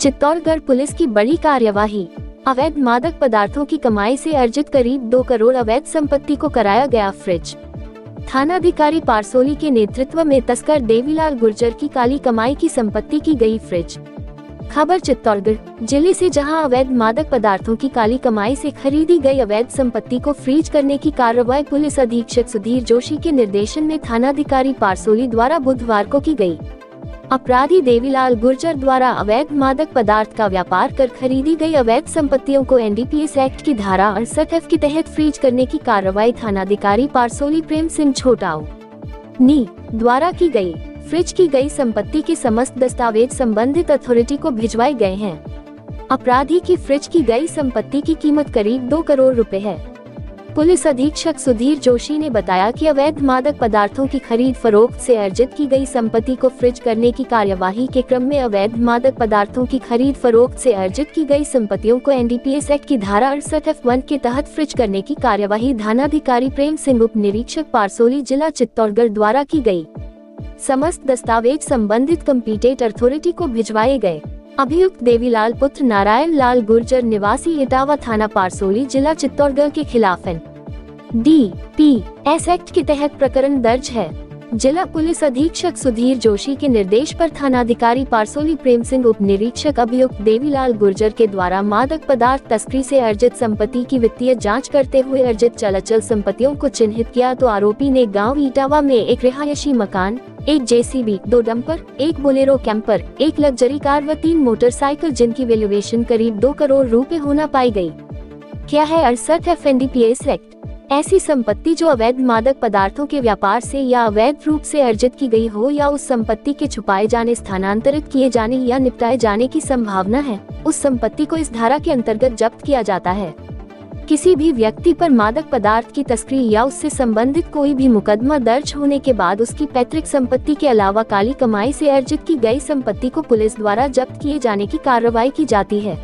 Chittorgarh police की बड़ी कार्यवाही। अवैध मादक पदार्थों की कमाई से अर्जित करीब 2 करोड़ अवैध संपत्ति को कराया गया फ्रीज। थानाधिकारी पारसोली के नेतृत्व में तस्कर देवीलाल गुर्जर की काली कमाई की संपत्ति की गई फ्रीज। खबर चित्तौड़गढ़ जिले से, जहां अवैध मादक पदार्थों की काली कमाई से खरीदी गई अवैध संपत्ति को फ्रीज करने की कार्रवाई पुलिस अधीक्षक सुधीर जोशी के निर्देशन में थानाधिकारी पारसोली द्वारा बुधवार को की गई। अपराधी देवीलाल गुर्जर द्वारा अवैध मादक पदार्थ का व्यापार कर खरीदी गई अवैध संपत्तियों को एनडीपीएस एक्ट की धारा 68F के तहत फ्रीज करने की कार्रवाई थानाधिकारी पारसोली प्रेम सिंह छोटाऊ नी द्वारा की गई। फ्रीज की गई संपत्ति के समस्त दस्तावेज संबंधित अथॉरिटी को भिजवाए गए हैं। अपराधी की फ्रीज की गई संपत्ति की कीमत करीब 2 करोड़ रुपए है। पुलिस अधीक्षक सुधीर जोशी ने बताया कि अवैध मादक पदार्थों की खरीद फरोख्त से अर्जित की गई संपत्ति को फ्रीज करने की कार्यवाही के क्रम में अवैध मादक पदार्थों की खरीद फरोख्त से अर्जित की गई संपत्तियों को एनडीपीएस एक्ट की धारा 68F1 के तहत फ्रीज करने की कार्यवाही थानाधिकारी प्रेम सिंह उप निरीक्षक पारसोली जिला चित्तौड़गढ़ द्वारा की गई। समस्त दस्तावेज संबंधित कॉम्पिटेंट अथॉरिटी को भिजवाए गए। अभियुक्त देवीलाल पुत्र नारायण लाल गुर्जर निवासी इटावा थाना पारसोली जिला चित्तौड़गढ़ के खिलाफ एनडीपीएस एक्ट के तहत प्रकरण दर्ज है। जिला पुलिस अधीक्षक सुधीर जोशी के निर्देश पर थानाधिकारी पारसोली प्रेम सिंह उप निरीक्षक अभियुक्त देवीलाल गुर्जर के द्वारा मादक पदार्थ तस्करी से अर्जित संपत्ति की वित्तीय जांच करते हुए अर्जित चल संपत्तियों को चिन्हित किया तो आरोपी ने गांव इटावा में एक रिहायशी मकान, एक जेसीबी, 2 डंपर, एक बोलेरो कैंपर, एक लग्जरी कार व 3 मोटरसाइकिल जिनकी वैल्यूएशन करीब 2 करोड़ रुपए होना पाई गई। क्या है 68F एनडीपीएस एक्ट? ऐसी संपत्ति जो अवैध मादक पदार्थों के व्यापार से या अवैध रूप से अर्जित की गई हो या उस संपत्ति के छुपाए जाने, स्थानांतरित किए जाने या निपटाए जाने की संभावना है, उस संपत्ति को इस धारा के अंतर्गत जब्त किया जाता है। किसी भी व्यक्ति पर मादक पदार्थ की तस्करी या उससे संबंधित कोई भी मुकदमा दर्ज होने के बाद उसकी पैतृक संपत्ति के अलावा काली कमाई से अर्जित की गई संपत्ति को पुलिस द्वारा जब्त किए जाने की कार्रवाई की जाती है।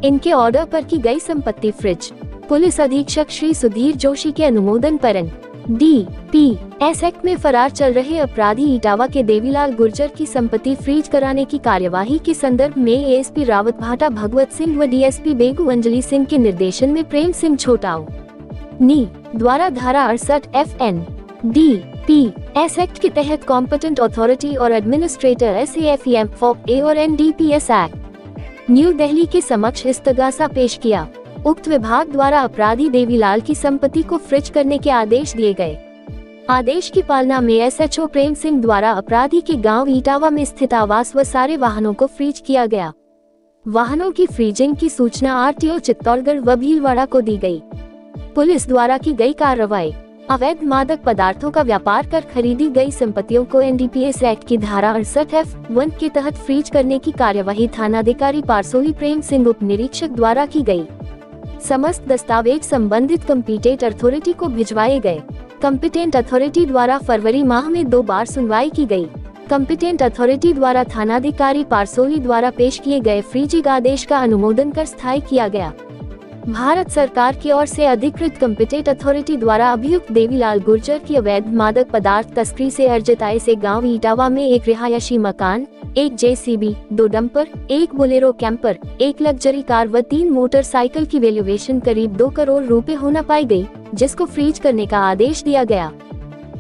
इनके ऑर्डर पर की गई संपत्ति फ्रीज। पुलिस अधीक्षक श्री सुधीर जोशी के अनुमोदन पर एनडीपीएस एक्ट में फरार चल रहे अपराधी इटावा के देवीलाल गुर्जर की संपत्ति फ्रीज कराने की कार्यवाही के संदर्भ में एएसपी रावत भाटा भगवत सिंह व डीएसपी बेगू अंजलि सिंह के निर्देशन में प्रेम सिंह छोटाऊ नी द्वारा धारा 68F एनडीपीएस एक्ट के तहत कॉम्पिटेंट अथॉरिटी और एडमिनिस्ट्रेटर SAFEM फॉर ए और एनडीपीएस एक्ट न्यू दिल्ली के समक्ष इस्तगासा पेश किया। उक्त विभाग द्वारा अपराधी देवीलाल की संपत्ति को फ्रीज करने के आदेश दिए गए। आदेश की पालना में SHO प्रेम सिंह द्वारा अपराधी के गांव इटावा में स्थित आवास व सारे वाहनों को फ्रीज किया गया। वाहनों की फ्रीजिंग की सूचना RTO चित्तौड़गढ़ व भीलवाड़ा को दी गई। पुलिस द्वारा की गई कार्रवाई। अवैध मादक पदार्थों का व्यापार कर खरीदी गई संपत्तियों को एनडीपीएस एक्ट की धारा 68F1 के तहत फ्रीज करने की कार्यवाही थानाधिकारी पारसोली प्रेम सिंह उप निरीक्षक द्वारा की गई। समस्त दस्तावेज संबंधित कॉम्पिटेंट अथॉरिटी को भिजवाए गए। कॉम्पिटेंट अथॉरिटी द्वारा फरवरी माह में 2 बार सुनवाई की गई। कॉम्पिटेंट अथॉरिटी द्वारा थानाधिकारी पारसोली द्वारा पेश किए गए फ्रीजिंग आदेश का अनुमोदन कर स्थायी किया गया। भारत सरकार की ओर से अधिकृत कॉम्पिटेंट अथॉरिटी द्वारा अभियुक्त देवीलाल गुर्जर की अवैध मादक पदार्थ तस्करी से अर्जित आय से गांव इटावा में एक रिहायशी मकान, एक जेसीबी, 2 डंपर, एक बोलेरो कैंपर, एक लग्जरी कार व 3 मोटरसाइकिल की वैल्यूएशन करीब 2 करोड़ रुपए होना पाई गई, जिसको फ्रीज करने का आदेश दिया गया।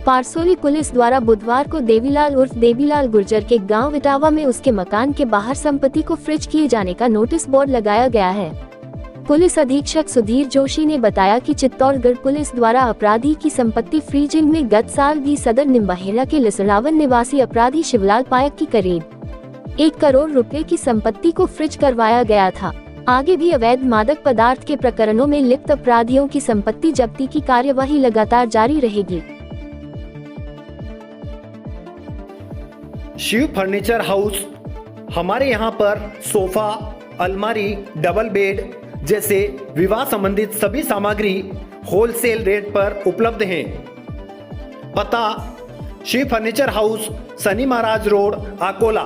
पारसोली पुलिस द्वारा बुधवार को देवीलाल उर्फ देवीलाल गुर्जर के गांव इटावा में उसके मकान के बाहर संपत्ति को फ्रीज किए जाने का नोटिस बोर्ड लगाया गया है। पुलिस अधीक्षक सुधीर जोशी ने बताया कि चित्तौड़गढ़ पुलिस द्वारा अपराधी की संपत्ति फ्रीजिंग में गत साल भी सदर निम्बाहेड़ा के लसरावन निवासी अपराधी शिवलाल पायक की करीब 1 करोड़ रुपए की संपत्ति को फ्रीज करवाया गया था। आगे भी अवैध मादक पदार्थ के प्रकरणों में लिप्त अपराधियों की संपत्ति जब्ती की कार्यवाही लगातार जारी रहेगी। Shiv furniture house. हमारे यहाँ पर सोफा, अलमारी, डबल बेड जैसे विवाह संबंधित सभी सामग्री होलसेल रेट पर उपलब्ध हैं। पता शिव फर्नीचर हाउस, शनि महाराज रोड, अकोला।